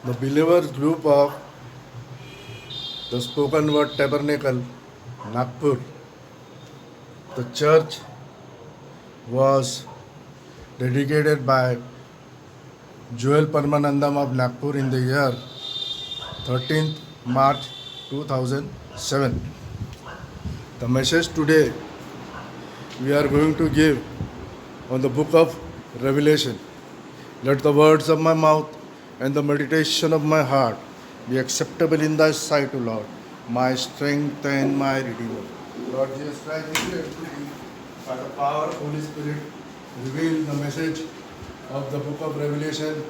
The believers group of the Spoken Word Tabernacle, Nagpur. The church was dedicated by Joel Parmanandam of Nagpur in the year 13th March 2007. The message today we are going to give on the book of Revelation. Let the words of my mouth and the meditation of my heart be acceptable in thy sight, O Lord, my strength and my redeemer. Lord Jesus Christ, we pray to thee, by the power of Holy Spirit, reveal the message of the book of Revelation,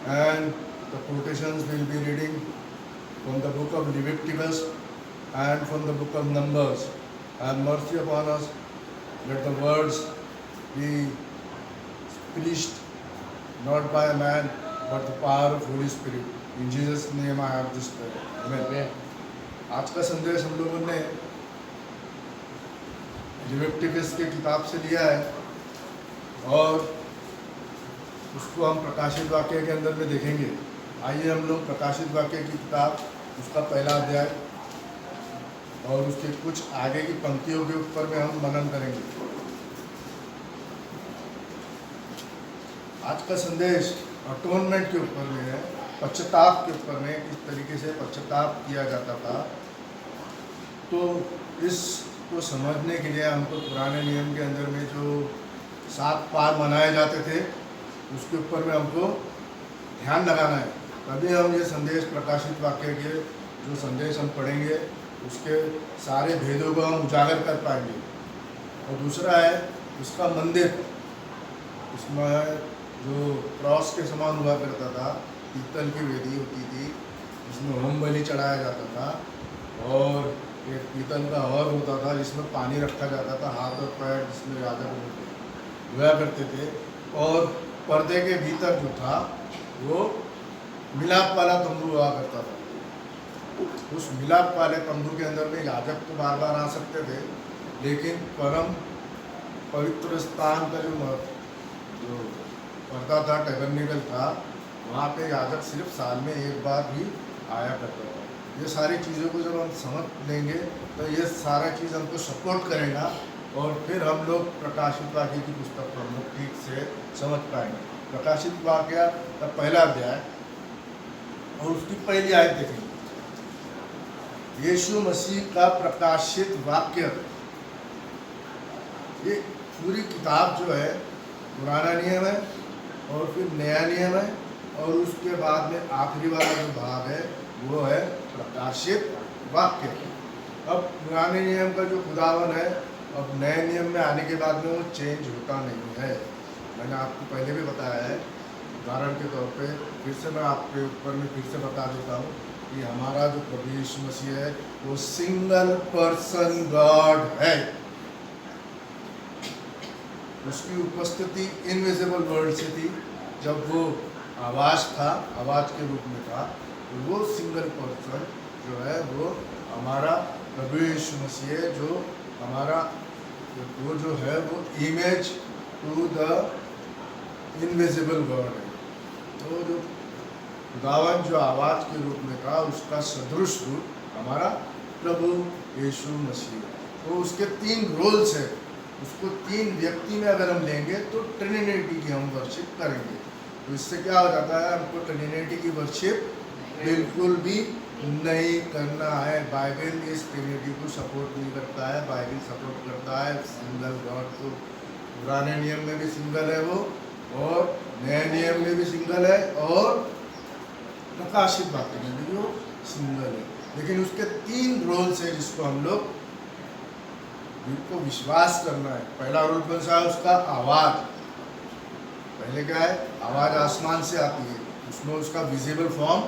and the quotations we will be reading from the book of Leviticus and from the book of Numbers. Have mercy upon us. Let the words be preached not by a man, but the power of Holy Spirit. In Jesus' name I have this prayer. Amen. आज का संदेश हम लोगों ने Leviticus के किताब से लिया है और उसको हम प्रकाशित वाक्य के अंदर में देखेंगे। आइए हम लोग प्रकाशित वाक्य की किताब उसका पहला अध्याय और उसके कुछ आगे की पंक्तियों के ऊपर में हम मनन करेंगे। आज का संदेश अटोनमेंट के ऊपर में है, पश्चाताप के ऊपर में, किस तरीके से पश्चाताप किया जाता था। तो इसको समझने के लिए हमको पुराने नियम के अंदर में जो 7 पार मनाए जाते थे उसके ऊपर में हमको ध्यान लगाना है, तभी हम ये संदेश प्रकाशित वाक्य के जो संदेश हम पढ़ेंगे उसके सारे भेदों को हम उजागर कर पाएंगे। और दूसरा है उसका मंदिर, उसमें जो क्रॉस के समान हुआ करता था, पीतल की वेदी होती थी, जिसमें होम बलि चढ़ाया जाता था, और एक पीतल का और होता था जिसमें पानी रखा जाता था, हाथ और पैर जिसमें याजक हुआ करते थे। और पर्दे के भीतर जो था वो मिलाप वाला तंबू हुआ करता था। उस मिलाप वाले तंबू के अंदर में याजक तो बार बार आ सकते थे, लेकिन परम पवित्र स्थान का जो पर्दा था, टैबरनेकल था, वहाँ पे याजक सिर्फ साल में एक बार भी आया करता था। ये सारी चीज़ों को जब हम समझ लेंगे तो ये सारा चीज़ हमको सपोर्ट करेगा और फिर हम लोग प्रकाशित वाक्य की पुस्तक को हम लोग ठीक से समझ पाएंगे। प्रकाशित वाक्य का पहला अध्याय और उसकी पहली आयत देखेंगे। यीशु मसीह का प्रकाशित वाक्य, ये पूरी किताब जो है पुराना नियम है और फिर नया नियम है, और उसके बाद में आखिरी वाला जो भाग है वो है प्रकाशित वाक्य। अब पुराने नियम का जो खुदावन है अब नए नियम में आने के बाद में वो चेंज होता नहीं है। मैंने आपको पहले भी बताया है, उदाहरण के तौर पे फिर से मैं आपके ऊपर में फिर से बता देता हूँ कि हमारा जो प्रभु यीशु मसीह है वो सिंगल पर्सन गॉड है। उसकी उपस्थिति इनविजिबल वर्ल्ड से थी, जब वो आवाज़ था, आवाज़ के रूप में था, तो वो सिंगल पर्सन जो है वो हमारा प्रभु यीशु मसीह है, जो हमारा वो जो है वो image to the invisible god है। तो जो खुदावन जो आवाज़ के रूप में था उसका सदृश रूप हमारा प्रभु यीशु मसीह है। तो उसके 3 रोल्स है, उसको 3 व्यक्ति में अगर हम लेंगे तो ट्रिनिटी की हम वर्शिप करेंगे। तो इससे क्या हो जाता है, हमको ट्रिनिटी की वर्शिप बिल्कुल भी नहीं करना है। बाइबल इस ट्रिनिटी को सपोर्ट नहीं करता है, बाइबल सपोर्ट करता है सिंगल गॉड को। पुराने नियम में भी सिंगल है वो, और नए नियम में भी सिंगल है, और प्रकाशित वाक्य में भी वो सिंगल है। लेकिन उसके 3 रोल्स है जिसको हम लोग जिनको विश्वास करना है। पहला रोल कौन सा है, उसका आवाज़। पहले क्या है, आवाज़ आसमान से आती है, उसमें उसका विजिबल फॉर्म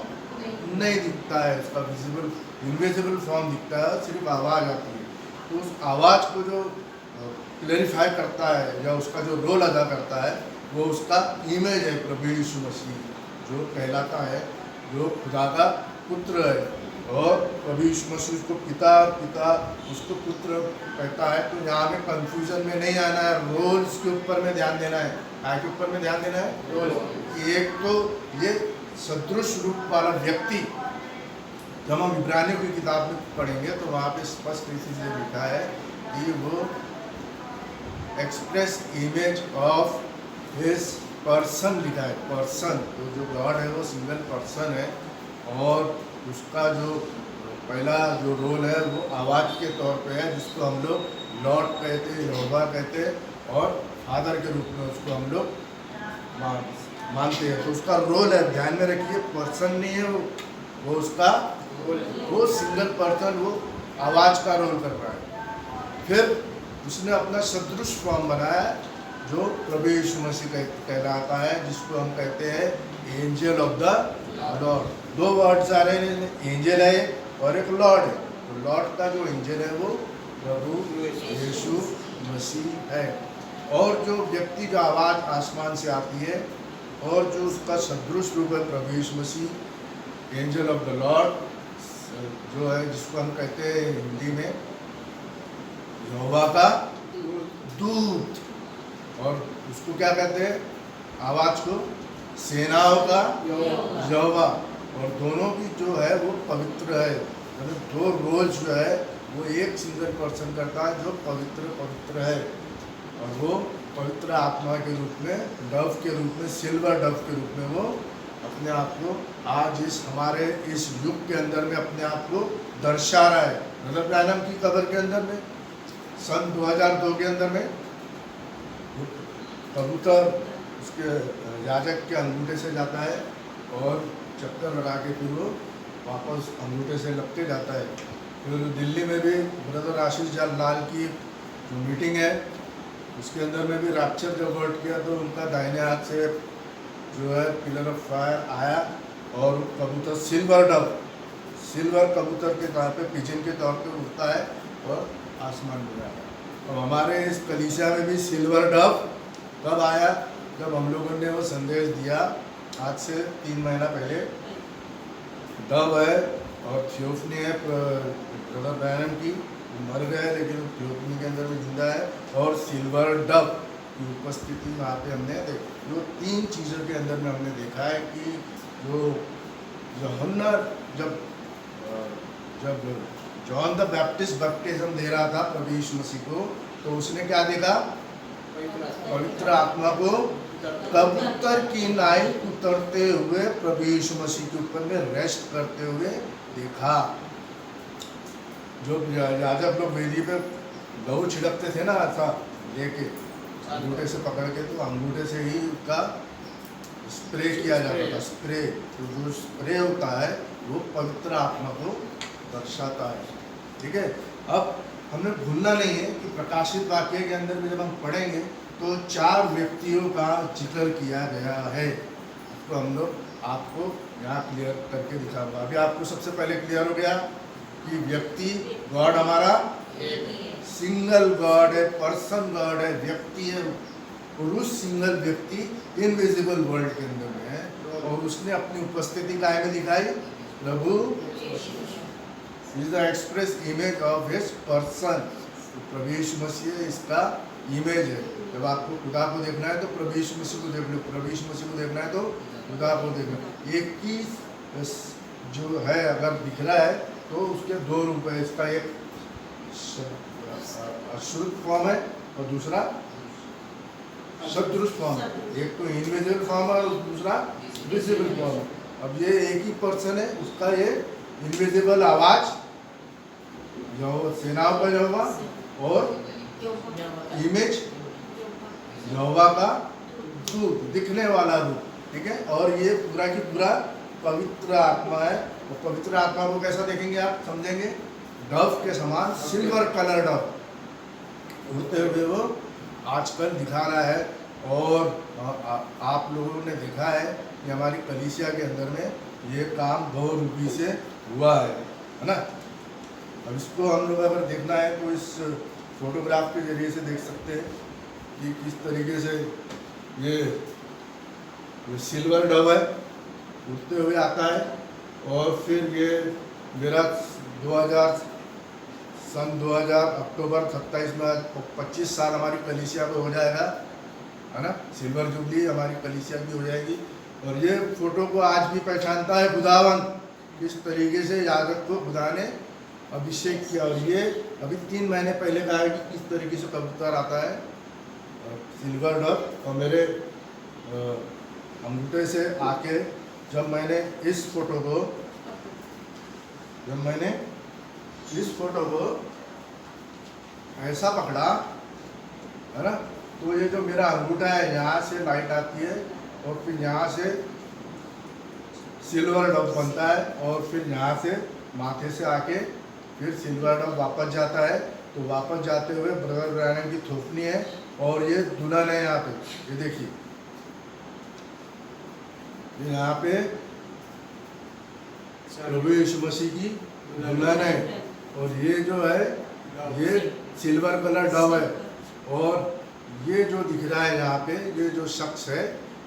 नहीं दिखता है, उसका विजिबल इनविजिबल फॉर्म दिखता है, सिर्फ आवाज़ आती है। तो उस आवाज़ को जो क्लैरिफाई करता है या उसका जो रोल अदा करता है वो उसका इमेज है प्रभु यीशु मसीह, जो कहलाता है, जो खुदा का पुत्र है। और प्रभु यीशु मसीह उसको पिता उसको पुत्र कहता है। तो यहाँ में कंफ्यूजन में नहीं आना है, रोल्स के ऊपर में ध्यान देना है। के ऊपर में ध्यान देना है, रोल्स। एक तो ये सदृश रूप वाला व्यक्ति, जब हम इब्रानियों की किताब में पढ़ेंगे तो वहाँ पे स्पष्ट रीति से लिखा है कि वो express image of his person लिखा है। पर्सन तो जो गॉड है वो सिंगल पर्सन है, और उसका जो पहला जो रोल है वो आवाज़ के तौर पे है, जिसको हम लोग लॉर्ड कहते हैं, यहोवा कहते हैं, और फादर के रूप में उसको हम लोग मानते हैं। तो उसका रोल है, ध्यान में रखिए, पर्सन नहीं है वो उसका वो सिंगल पर्सन, वो आवाज़ का रोल कर रहा है। फिर उसने अपना सदृश फॉर्म बनाया जो प्रभु यीशु मसीह कहलाता है, जिसको हम कहते हैं एंजल ऑफ द लॉर्ड। दो वर्ड्स आ रहे हैं, एंजल है और एक लॉर्ड है। तो लॉर्ड का जो एंजल है वो प्रभु यीशु मसीह है, और जो व्यक्ति का आवाज़ आसमान से आती है और जो उसका सदृश रूप है प्रभु यीशु मसीह, एंजल ऑफ द लॉर्ड जो है, जिसको हम कहते हैं हिंदी में यहोवा का दूत, और उसको क्या कहते हैं, आवाज़ को सेनाओं का यहोवा। और दोनों की जो है वो पवित्र है, मतलब दो रोल जो है वो एक सिंगल पर्सन करता है जो पवित्र है, और वो पवित्र आत्मा के रूप में, डव के रूप में, सिल्वर डव के रूप में वो अपने आप को आज हमारे इस युग के अंदर में अपने आप को दर्शा रहा है। मतलब ब्रैनम की कब्र के अंदर में सन 2002 के अंदर में कबूतर उसके याजक के अंगूठे से जाता है और चक्कर लगा के फिर वो वापस अंगूठे से लपटे जाता है। फिर दिल्ली में भी ब्रदर आशीष लाल की जो मीटिंग है उसके अंदर में भी रैप्चर जब वर्ड किया तो उनका दाहिने हाथ से जो है पिलर ऑफ फायर आया, और कबूतर सिल्वर कबूतर के तौर पे, पिजन के तौर पे उड़ता है और आसमान में जाता है। और हमारे इस कलीसिया में भी सिल्वर डव कब आया, जब हम लोगों ने वो संदेश दिया आज से 3 महीना पहले। डव है और थियोफनी है ब्रदर ब्रैनम की, मर गए लेकिन थियोफनी के अंदर में जिंदा है, और सिल्वर डव की उपस्थिति वहाँ पे हमने देखी। जो 3 चीज़ों के अंदर में हमने देखा है कि जो यूहन्ना जब जॉन द बैप्टिस्ट बपटिज्म दे रहा था प्रभु यीशु मसीह को, तो उसने क्या देखा, पवित्र आत्मा को कबूतर की नाई उतरते हुए प्रभु यीशु मसीह के ऊपर में रेस्ट करते हुए देखा। जो याजक लोग वेदी पे लहू छिड़कते थे ना, ऐसा लेके अंगूठे से पकड़ के, तो अंगूठे से ही उसका स्प्रे किया जाता था। स्प्रे, तो जो स्प्रे होता है वो पवित्र आत्मा को दर्शाता है। ठीक है, अब हमने भूलना नहीं है कि प्रकाशित वाक्य के अंदर में जब हम पढ़ेंगे तो 4 व्यक्तियों का जिक्र किया गया है। तो हम लोग आपको यहाँ क्लियर करके दिखाऊंगा। अभी आपको सबसे पहले क्लियर हो गया कि व्यक्ति गॉड हमारा सिंगल गॉड है, पर्सन गॉड है, व्यक्ति है, और उस सिंगल व्यक्ति इनविजिबल वर्ल्ड के अंदर में है, और उसने अपनी उपस्थिति काय में दिखाई, प्रभु is the express image of his person. प्रभु यीशु मसीह इसका इमेज है। जब आपको खुदा को देखना है तो प्रभु यीशु मसीह को देख लो, प्रभु यीशु मसीह को देखना है तो खुदा को देखना। एक ही जो है अगर दिख रहा है तो उसके 2 रूप है। इसका एक अश्रुत फॉर्म है और दूसरा सदृश फॉर्म है। एक तो इनविजिबल फॉर्म है और दूसरा विजिबल फॉर्म है। अब ये एक ही पर्सन है, उसका ये इनविजिबल आवाज सेनाओं का यहोवा और इमेज यहोवा का दूत, दिखने वाला रूप। ठीक है, और ये पूरा की पूरा पवित्र आत्मा है। और पवित्र आत्मा को कैसा देखेंगे आप, समझेंगे, डव के समान, सिल्वर कलर डव उड़ते हुए वो आजकल दिखा रहा है। और आप लोगों ने देखा है कि हमारी कलीसिया के अंदर में ये काम बहुरूपी से हुआ है ना। अब इसको हम लोग अगर देखना है तो इस फोटोग्राफ के जरिए से देख सकते हैं कि किस तरीके से ये सिल्वर डव है, उड़ते हुए आता है। और फिर ये मेरा 2000 अक्टूबर 27 में 25 साल हमारी कलीसिया को हो जाएगा, है ना। सिल्वर जुबली हमारी कलीसिया की हो जाएगी। और ये फोटो को आज भी पहचानता है खुदावन, किस तरीके से याजक को खुदा ने अभिषेक किया। और ये अभी 3 महीने पहले कहा है कि किस तरीके से कबूतर आता है, सिल्वर डक। और मेरे अंगूठे से आके जब मैंने इस फोटो को ऐसा पकड़ा है ना, तो ये जो मेरा अंगूठा है यहाँ से लाइट आती है और फिर यहाँ से सिल्वर डब बनता है और फिर यहाँ से माथे से आके फिर सिल्वर डब वापस जाता है। तो वापस जाते हुए ब्रदर ब्रैनम की थोपनी है और ये दुल्हन है यहाँ पे, ये देखिए यहाँ पे प्रभु यीशु मसीह की दुल्हन है। और ये जो है ये सिल्वर कलर डब है। और ये जो दिख रहा है यहाँ पे, ये जो शख्स है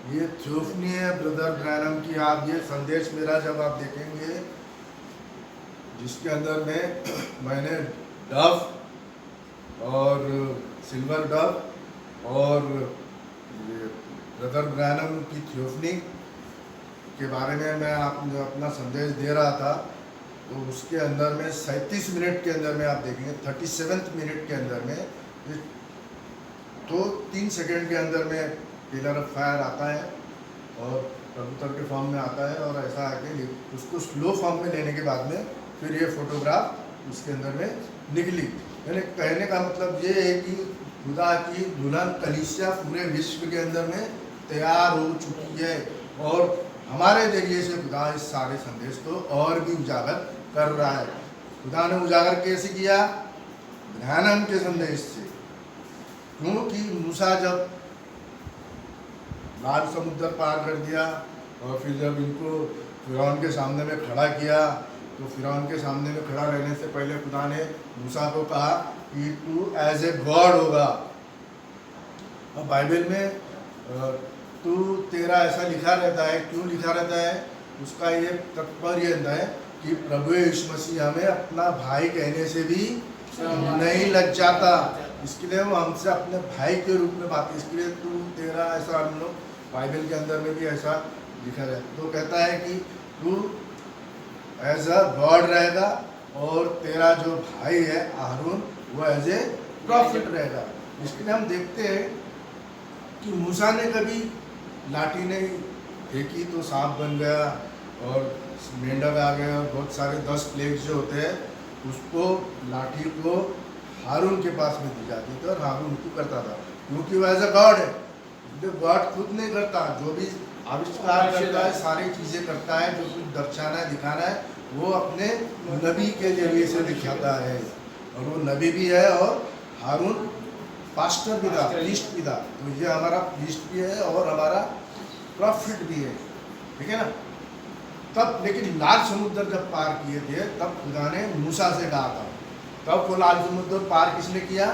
ये थ्योफनी है ब्रदर ब्रैनम की। आप ये संदेश मेरा जब आप देखेंगे जिसके अंदर में मैंने डव और सिल्वर डव और ब्रदर ब्रैनम की थ्योफनी के बारे में मैं आपको अपना संदेश दे रहा था, तो उसके अंदर में 37 मिनट के अंदर में आप देखेंगे 37 मिनट के अंदर में तो 3 सेकंड के अंदर में पिलर ऑफ फायर आता है और कबूतर के फॉर्म में आता है और ऐसा आके उसको स्लो फॉर्म में लेने के बाद में फिर ये फोटोग्राफ उसके अंदर में निकली। यानी कहने का मतलब ये है कि खुदा की दुल्हन कलीसिया पूरे विश्व के अंदर में तैयार हो चुकी है और हमारे जरिए से खुदा इस सारे संदेश को और भी उजागर कर रहा है। खुदा ने उजागर कैसे किया? ब्रैनम के संदेश से। क्योंकि मूसा जब लाल समुद्र पार कर दिया और फिर जब इनको फिरौन के सामने में खड़ा किया, तो फिरौन के सामने में खड़ा रहने से पहले खुदा ने मूसा को कहा कि तू एज ए गॉड होगा। अब बाइबल में तू तेरा ऐसा लिखा रहता है, क्यों लिखा रहता है? उसका ये तात्पर्य है कि प्रभु यीशु मसीह हमें अपना भाई कहने से भी नहीं लग जाता, इसके लिए वो हमसे अपने भाई के रूप में बात, इसके लिए तू तेरा ऐसा, हम लोग बाइबल के अंदर में भी ऐसा लिखा है। तो कहता है कि तू एज अ गॉड रहेगा और तेरा जो भाई है हारून वो एज ए प्रॉफिट रहेगा। इसके लिए हम देखते हैं कि मूसा ने कभी लाठी नहीं फेंकी तो सांप बन गया और मेंढक आ गए और बहुत सारे 10 प्लेग्स जो होते हैं उसको लाठी को हारून के पास में दी जाती थी और हारून को करता था, क्योंकि वो एज अ गॉड है। गॉड खुद नहीं करता, जो भी आविष्कार करता है सारी चीज़ें करता है, जो कुछ दर्शाना है दिखाना है वो अपने नबी के जरिए से दिखाता है। और वो नबी भी है और हारून पास्टर भी था, प्रीस्ट भी था। तो ये हमारा प्रीस्ट भी है और हमारा प्रॉफिट भी है, ठीक है ना। तब लेकिन लाल समुद्र जब पार किए थे तब खुदा ने मूसा से कहा था, तब वो लाल समुद्र पार किसने किया?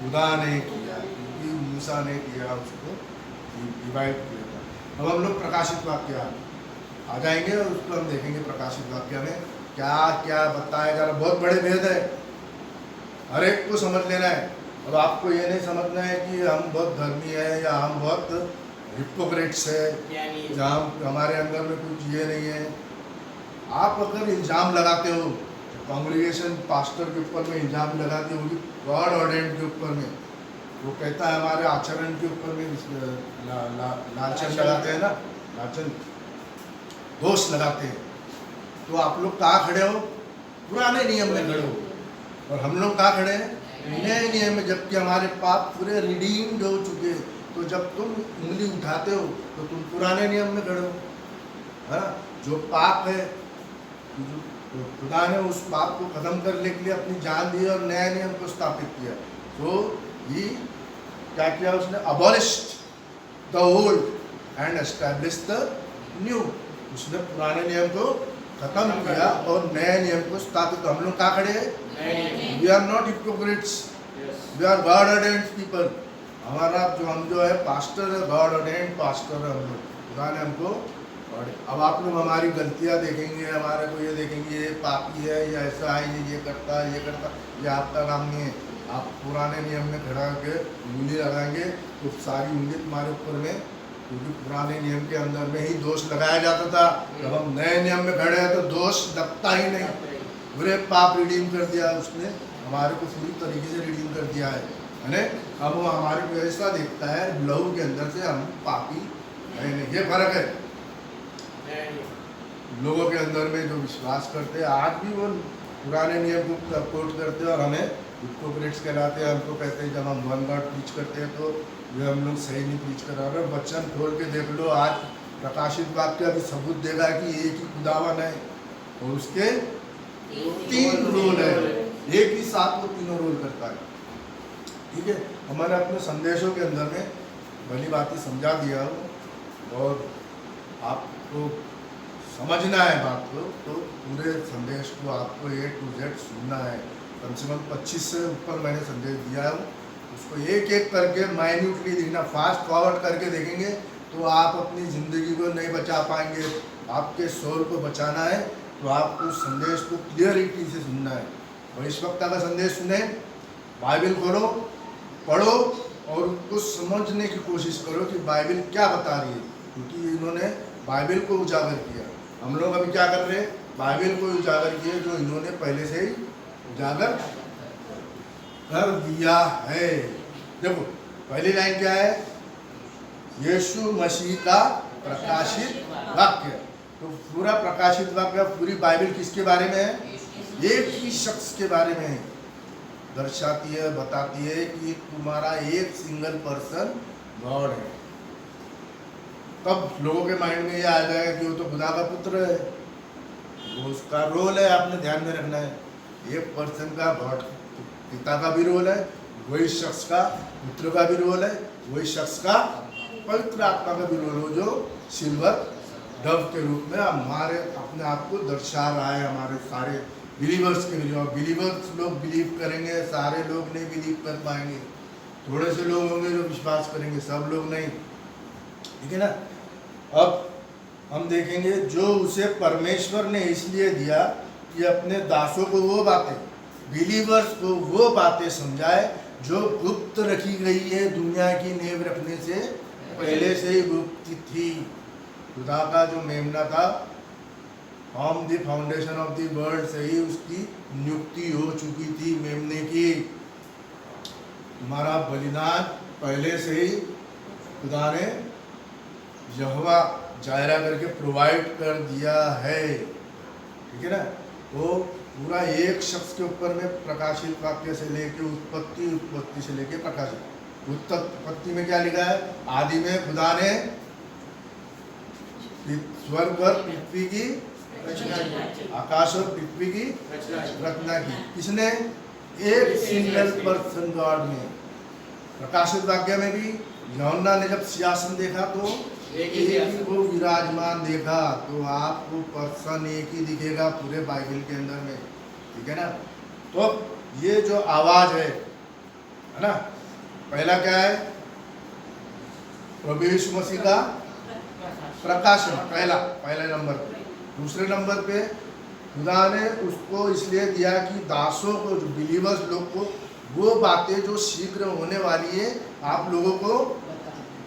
खुदा ने किया, क्योंकि मूसा ने किया, उसको डिवाइड किया था। अब हम लोग प्रकाशित वाक्य आ जाएंगे और उसको हम देखेंगे प्रकाशित वाक्य में क्या क्या बताया जा रहा। बहुत बड़े भेद है, हर एक को समझ लेना है। अब आपको ये नहीं समझना है कि हम बहुत धर्मी है या हम बहुत हिपोक्रेट्स है या हमारे अंदर में कुछ ये नहीं है। आप अगर इल्ज़ाम लगाते हो कांग्रीगेशन पास्टर के ऊपर में इल्ज़ाम लगाती होगी, गॉड ऑर्डेंड के ऊपर में, वो कहता है हमारे आचरण के ऊपर में लांछन लगाते हैं ना, लांछन दोष लगाते हैं। तो आप लोग कहाँ खड़े हो? पुराने नियम में खड़े हो और हम लोग कहाँ खड़े हैं? नए नियम में, जबकि हमारे पाप पूरे रिडीम्ड हो चुके हैं। तो जब तुम उंगली उठाते हो तो तुम पुराने नियम में खड़े हो, है ना। जो पाप है तो खुदा ने उस पाप को खत्म करने के लिए अपनी जान दी और नया नियम को स्थापित किया। तो ये क्या किया उसने? Abolished the old and established the new. उसने पुराने नियम को खत्म किया और नए नियम को स्थापित। हम लोग कहाँ खड़े हैं? We are not hypocrites, we are god ordained people. हमारा जो है पास्टर है, गॉड ऑर्डेन्ड पास्टर है हम लोग। खुदा ने हमको, अब आप लोग हमारी गलतियाँ देखेंगे, हमारे को ये देखेंगे ये पापी है, ये ऐसा है, ये करता है, ये करता, ये आपका काम नहीं है। आप पुराने नियम में खड़ा के उंगली लगाएंगे तो सारी उंगली तुम्हारे ऊपर में, क्योंकि पुराने नियम के अंदर में ही दोष लगाया जाता था। जब हम नए नियम में खड़े हैं तो दोष लगता ही नहीं। पूरे पाप रिडीम कर दिया उसने, हमारे को पूरी तरीके से रिडीम कर दिया है ना। अब वो हमारे को ऐसा देखता है लहू के अंदर से हम पापी है नहीं, ये फर्क है लोगों के अंदर में जो विश्वास करते हैं। आज भी वो पुराने नियम को कोट करते हैं और हमें हिपोक्रेट्स कहलाते हैं। हमको कहते हैं जब हम वन गॉड प्रीच करते हैं तो ये हम लोग सही नहीं प्रीच करा रहे। वचन खोल के देख लो, आज प्रकाशित वाक्य भी सबूत देगा कि एक ही खुदावन है और उसके 3 रोल है, एक ही साथ वो तीनों रोल करता है। ठीक है, हमारे अपने संदेशों के अंदर में भली बातें समझा दिया हो और आपको समझना है बात को, तो पूरे संदेश को आपको A to Z सुनना है। कम से कम 25 से ऊपर मैंने संदेश दिया है, उसको एक एक करके माइन्यूटली देखना। फास्ट फॉरवर्ड करके देखेंगे तो आप अपनी ज़िंदगी को नहीं बचा पाएंगे। आपके सोल को बचाना है तो आपको उस संदेश को क्लियरिटी से सुनना है। भविष्यवक्ता का संदेश सुने, बाइबल खोलो, पढ़ो और उसको समझने की कोशिश करो कि बाइबल क्या बता रही है, क्योंकि इन्होंने बाइबल को उजागर किया। हम लोग अभी क्या कर रहे हैं, बाइबल को उजागर किए जो इन्होंने पहले से ही उजागर कर दिया है। देखो पहली लाइन क्या है, यीशु मसीह का प्रकाशित वाक्य। तो पूरा प्रकाशित वाक्य, पूरी बाइबल किसके बारे में है, एक ही शख्स के बारे में है। दर्शाती है, बताती है कि तुम्हारा एक सिंगल पर्सन गॉड है। तब लोगों के माइंड में ये आ जाएगा कि वो तो खुदा का पुत्र है, वो उसका रोल है, आपने ध्यान में रखना है। एक पर्सन का गॉड पिता का भी रोल है, वही शख्स का पुत्र का भी रोल है, वही शख्स का पवित्र आत्मा का भी रोल हो, जो सिल्वर डव के रूप में हमारे अपने आप को दर्शा रहा है हमारे सारे बिलीवर्स के लिए। और बिलीवर्स लोग बिलीव करेंगे, सारे लोग नहीं बिलीव कर पाएंगे। थोड़े से लोग होंगे जो विश्वास करेंगे, सब लोग नहीं। ठीक है ना। अब हम देखेंगे जो उसे परमेश्वर ने इसलिए दिया कि अपने दासों को वो बातें, बिलीवर्स को वो बातें समझाए जो गुप्त रखी गई है, दुनिया की नींव रखने से पहले से ही गुप्त थी। खुदा का जो मेमना था, from the foundation of the world से ही उसकी नियुक्ति हो चुकी थी मेमने की। हमारा बलिदान पहले से ही खुदा ने यहोवा जायरा करके प्रोवाइड कर दिया है। ठीक है ना। वो पूरा एक शख्स के ऊपर में प्रकाशित वाक्य से लेके उत्पत्ति, उत्पत्ति से लेके प्रकाशित। उत्पत्ति में क्या लिखा है, आदि में खुदा ने स्वर्ग और पृथ्वी की रचना की, आकाश और पृथ्वी की रचना की। किसने, एक सिंगल पर्सन गॉड ने। प्रकाशित वाक्य में भी यूहन्ना ने जब सिंहासन देखा तो एक ही वो विराजमान देखा। तो आपको पर्सन एक ही दिखेगा पूरे बाइबल के अंदर में। ठीक है ना। तो ये जो आवाज है ना, पहला क्या है, प्रभु यीशु मसीह का प्रकाशन, पहले नंबर पे। दूसरे नंबर पे खुदा ने उसको इसलिए दिया कि दासों को, जो बिलीवर्स लोग को, वो बातें जो शीघ्र होने वाली है आप लोगों को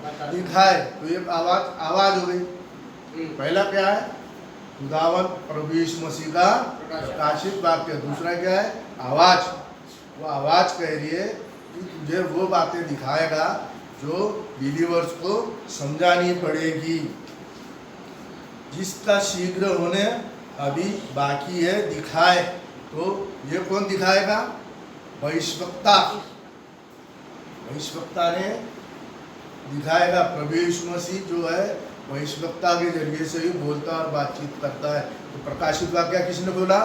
दिखाए। तो ये आवाज हो गई। पहला क्या है, खुदावन प्रभु यीशु मसीह का प्रकाशित वाक्य। दूसरा क्या है, आवाज। वो आवाज कह रही है कि तुझे वो बातें दिखाएगा जो बिलीवर्स को समझानी पड़ेगी, जिसका शीघ्र होने अभी बाकी है, दिखाए। तो ये कौन दिखाएगा, भविष्यवक्ता। भविष्यवक्ता ने दिखाएगा। प्रभु यीशु मसीह जो है भविष्यवक्ता के जरिए से ही बोलता और बातचीत करता है। तो प्रकाशित वाक्य किसने बोला,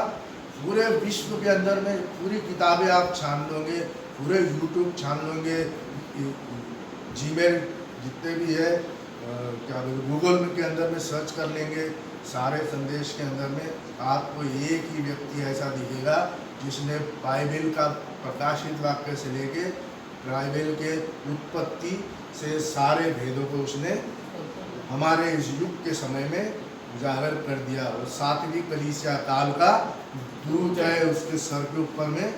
पूरे विश्व के अंदर में पूरी किताबें आप छान लोगे, पूरे यूट्यूब छान लोगे, जीमेल जितने भी है, क्या बोलते, गूगल के अंदर में सर्च कर लेंगे, सारे संदेश के अंदर में आपको एक ही व्यक्ति ऐसा दिखेगा जिसने बाइबल का प्रकाशित वाक्य से लेके बाइबल के उत्पत्ति से सारे भेदों को उसने हमारे इस युग के समय में उजागर कर दिया। और सातवीं कलीसिया काल का दूत है, उसके सर के ऊपर में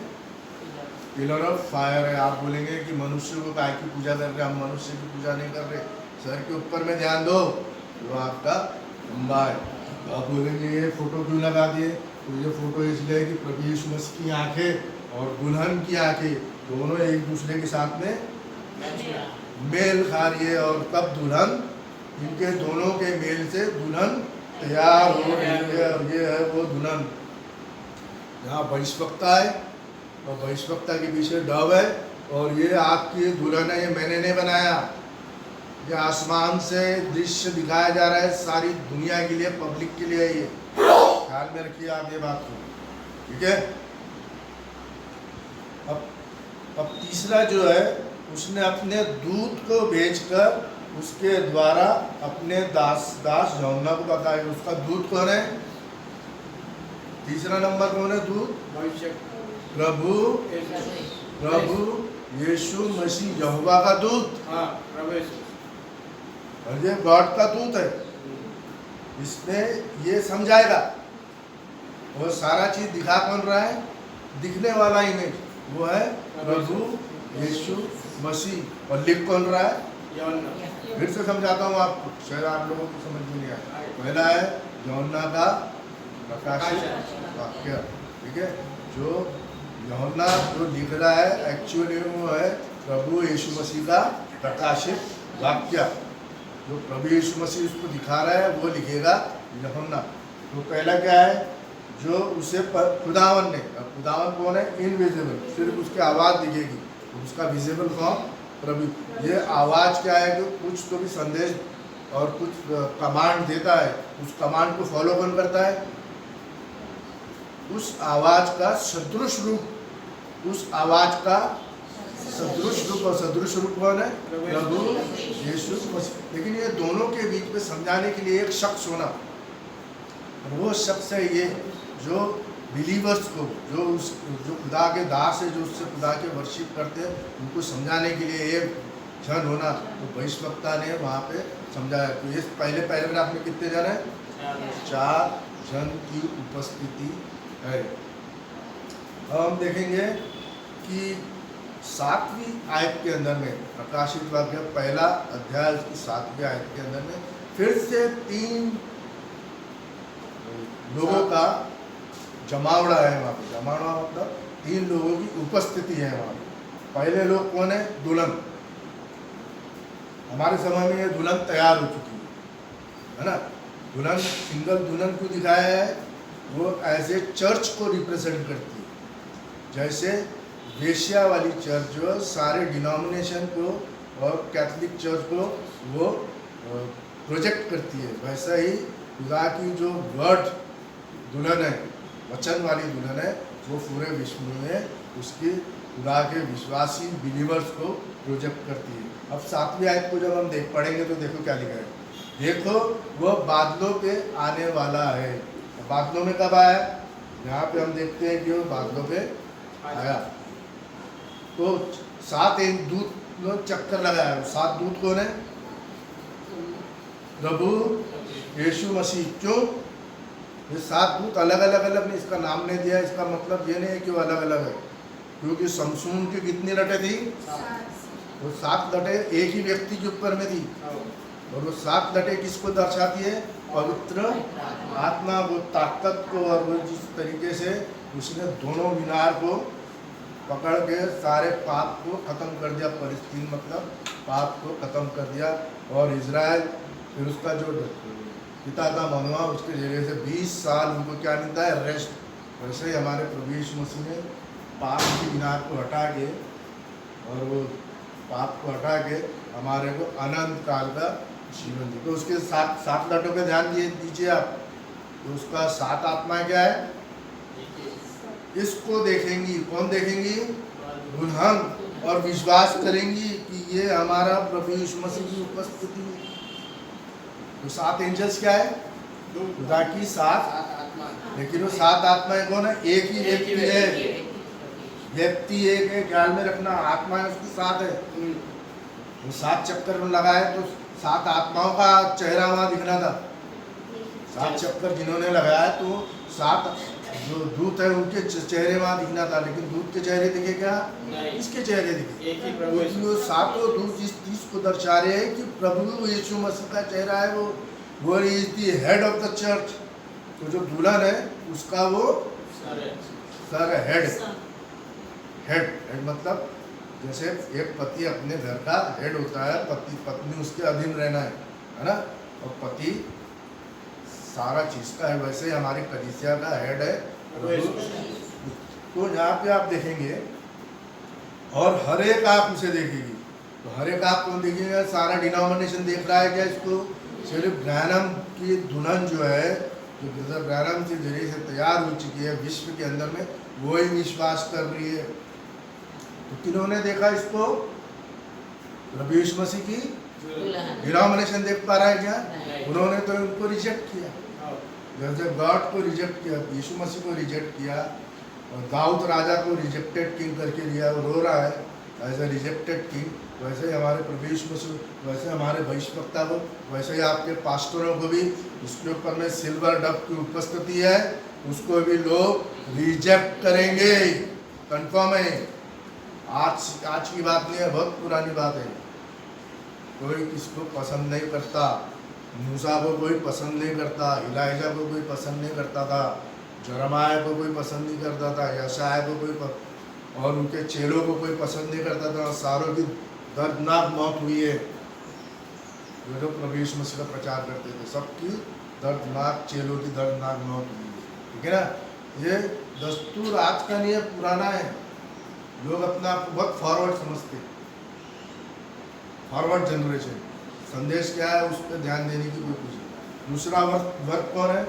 पिलर ऑफ फायर है। आप बोलेंगे कि मनुष्य को काय की पूजा कर रहे, हम मनुष्य की पूजा नहीं कर रहे, सर के ऊपर में ध्यान दो, वो आपका खंबा है। तो आप बोलेंगे ये फोटो क्यों लगा दिए, तो ये फोटो इसलिए कि प्रभु यीशु मसीह की आंखें और दुल्हन की आंखें दोनों एक दूसरे के साथ में मेल खा रही है, और तब दुल्हन, इनके दोनों के मेल से दुल्हन तैयार हो रही है, और ये है वो दुल्हन। यहाँ बहिष्वक्ता है, और बहिष्वक्ता के पीछे डव है, और ये आपकी दुल्हन है, ये मैंने नहीं बनाया, ये आसमान से दृश्य दिखाया जा रहा है सारी दुनिया के लिए, पब्लिक के लिए। ये ख्याल में रखिए आप ये बात को, ठीक है। अब तीसरा जो है, उसने अपने दूत को भेजकर उसके द्वारा अपने दास यूहन्ना को बताया। उसका दूत कौन है? तीसरा नंबर कौन है दूत? प्रभु यीशु मसीह, यहोवा का दूत, और ये गॉड का दूत है। इसमें ये समझाएगा, वो सारा चीज दिखा कौन रहा है? दिखने वाला इमेज वो है प्रभु यीशु मसीह, और लिख कौन रहा है? फिर से समझाता हूँ आपको, शायद आप लोगों को समझ में नहीं आया। पहला है यूहन्ना का प्रकाशित वाक्य, ठीक है। जो यूहन्ना जो लिख रहा है एक्चुअली वो है प्रभु यीशु मसीह का प्रकाशित वाक्य। जो प्रभु यीशु मसीह उसको दिखा रहा है वो लिखेगा यूहन्ना। तो पहला क्या है? जो उसे खुदावन ने, खुदावन कौन है? इनविजिबल, सिर्फ उसकी आवाज़ दिखेगी, उसका विजिबल फॉर्म प्रभु। ये आवाज़ क्या है? कि कुछ तो भी संदेश और कुछ कमांड देता है, उस कमांड को फॉलो कौन करता है? उस आवाज़ का सदृश रूप, उस आवाज़ का सदृश रूप, और सदृश रूप कौन है? प्रभु यीशु मसीह। लेकिन ये दोनों के बीच में समझाने के लिए एक शख्स होना, वो शख्स है ये जो बिलीवर्स को, जो खुदा के दास है, जो उससे खुदा के वर्शिप करते हैं, उनको समझाने के लिए एक जन होना। तो बहिष्वक्ता ने वहाँ पे समझाया। तो ये पहले पैराग्राफ में कितने जन है? 4 जन की उपस्थिति है। अब हम देखेंगे कि 7वीं आयत के अंदर में, प्रकाशित वाक्य पहला अध्याय उसकी 7वीं आयत के अंदर में फिर से 3 लोगों का जमावड़ा है वहाँ पे। जमावड़ा मतलब 3 लोगों की उपस्थिति है वहाँ पे। पहले लोग कौन है? दुल्हन। हमारे समय में ये दुल्हन तैयार हो चुकी है ना। दुल्हन, सिंगल दुल्हन को दिखाया है, वो एज ए चर्च को रिप्रेजेंट करती है। जैसे वेश्या वाली चर्च जो सारे डिनोमिनेशन को और कैथोलिक चर्च को वो प्रोजेक्ट करती है, वैसा ही खुदा की जो वर्ड दुल्हन है, वचन वाली दुल्हन है, वो पूरे विश्व में उसकी खुदा के विश्वासी बिलीवर्स को प्रोजेक्ट करती है। अब 7वीं आयत को जब हम पढ़ेंगे तो देखो क्या लिखा है। देखो वो बादलों पे आने वाला है। बादलों में कब आया? यहाँ पे हम देखते हैं कि वो बादलों पे आया। तो 7 एक दूत चक्कर लगाया। 7 दूत कौन है? प्रभु यीशु मसीह। क्यों? ये 7 दूत अलग अलग ने इसका नाम नहीं दिया। इसका मतलब ये नहीं है कि वो अलग अलग है, क्योंकि शमसून की कितनी लटें थी? वो 7 लटें एक ही व्यक्ति के ऊपर में थी। और वो 7 लटें किसको दर्शाती है? पवित्र आत्मा, वो ताकत को। और वो जिस तरीके से उसने दोनों मीनार को पकड़ के सारे पाप को ख़त्म कर दिया, फलस्तीन मतलब पाप को ख़त्म कर दिया। और इजराइल फिर उसका जो पिता का मनवा, उसके जरिए से 20 साल उनको क्या मिलता है? रेस्ट। वैसे ही हमारे प्रभु यीशु मसीह ने पाप की मीनार को हटा के, और वो पाप को हटा के हमारे को अनंत काल का जीवन दी। तो उसके 7 लटों पे ध्यान दीजिए आप। तो उसका 7 आत्मा क्या है? इसको देखेंगी। कौन देखेंगी? दुल्हन। और विश्वास करेंगी कि ये हमारा प्रभु यीशु मसीह की उपस्थिति है। तो 7 एंजल्स क्या है? खुदा की 7 आत्मा। लेकिन वो 7 आत्माएं कौन है? एक ही व्यक्ति है। व्यक्ति एक है, ख्याल में रखना। आत्मा है उसकी 7 है। वो 7 चक्कर में लगाए तो 7 आत्माओं का चेहरा वहाँ दिखना था। 7 चक्कर जिन्होंने लगाया तो 7 जो दूत है उनके चेहरे वहाँ दिखना था, लेकिन दूत के चेहरे दिखे क्या? नहीं। इसके चेहरे दिखे। एक ही प्रभु क्योंकि वो सातों दूत इस चीज को दर्शा रहे हैं कि प्रभु यीशु मसीह का चेहरा है, वो is the head of the church. तो जो दुल्हन है उसका वो सर हेड मतलब जैसे एक पति अपने घर का हेड होता है, पति पत्नी उसके अधीन रहना है ना, और पति सारा चीज का है, वैसे ही हमारी कलीसिया का हेड है प्रभु। तो यहाँ पे आप देखेंगे और हर एक आप उसे देखेगी, तो हर एक आप कौन देखेंगे? सारा डिनोमिनेशन देख रहा है क्या इसको? सिर्फ ब्रैनम की दुल्हन जो है, जो ब्रदर ब्रैनम के जरिए से तैयार हो चुकी है विश्व के अंदर में, वो ही विश्वास कर रही है। तो किन्होंने देखा इसको? प्रभु यीशु मसीह की डिनोमिनेशन देख पा रहा है क्या? उन्होंने तो उनको रिजेक्ट किया, जैसे गॉड को रिजेक्ट किया, यीशु मसीह को रिजेक्ट किया, और दाऊद राजा को रिजेक्टेड किंग करके लिया, वो रो रहा है एज ए रिजेक्टेड किंग। वैसे ही हमारे प्रभु यीशु मसीह, वैसे हमारे भविष्यवक्ता को, वैसे ही आपके पास्टरों को भी उसके ऊपर में सिल्वर डब की उपस्थिति है, उसको भी लोग रिजेक्ट करेंगे, कंफर्म है। आज की बात नहीं है, बहुत पुरानी बात है। कोई किसको पसंद नहीं करता, मूसा को कोई पसंद नहीं करता, इलाइजा को कोई पसंद नहीं करता था, जरमाया को कोई पसंद नहीं करता था, यशाया को कोई और उनके चेलों को कोई पसंद नहीं करता था। सारों की दर्दनाक मौत हुई है जो लोग प्रभु यीशु मसीह का प्रचार करते थे, सबकी दर्दनाक, चेलों की दर्दनाक मौत हुई है, ठीक है ना। ये दस्तूर आज का नहीं है, पुराना है। लोग अपना आप को बहुत फॉरवर्ड समझते, फॉरवर्ड जनरेशन। संदेश क्या है उस पर ध्यान देने की कोई कुछ नहीं। दूसरा वर्ग कौन है?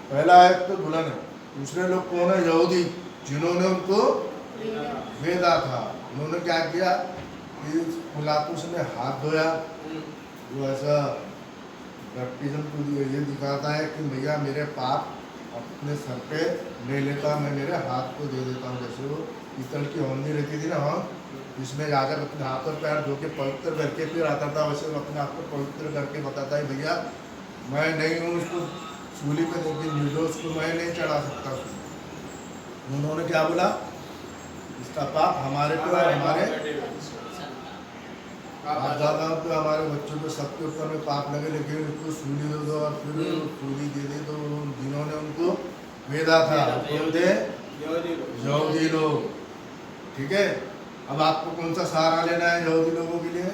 पहला है तो दुल्हन है, दूसरे लोग कौन है? यहूदी, जिन्होंने उनको वेदा था। उन्होंने क्या किया कि पिलातुस ने हाथ धोया, वो ऐसा बैप्टिज्म को ये दिखाता है कि भैया मेरे पाप अपने सर पे ले लेता, मैं मेरे हाथ को दे देता हूँ। जैसे वो पीतल की होंदी रहती थी ना, हाँ, जिसमें राजा अपने हाथ और पैर धो के पवित्र करके फिर आता था, वैसे वो अपने आप को पवित्र करके बताता है भैया मैं नहीं हूँ उसको सूली पे लेकिन निर्दोष को मैं नहीं चढ़ा सकता। उन्होंने क्या बोला? इसका पाप हमारे पे और हमारे बाप दादाओं पे, हमारे बच्चों पे, सबके ऊपर में पाप लगे, लेकिन उसको सूली दे दो और फिर सूली दे दे। तो जिन्होंने उनको वेदा था कौन थे? यहूदी लोग, ठीक है। अब आपको कौन सा सहारा लेना है यहूदी लोगों के लिए?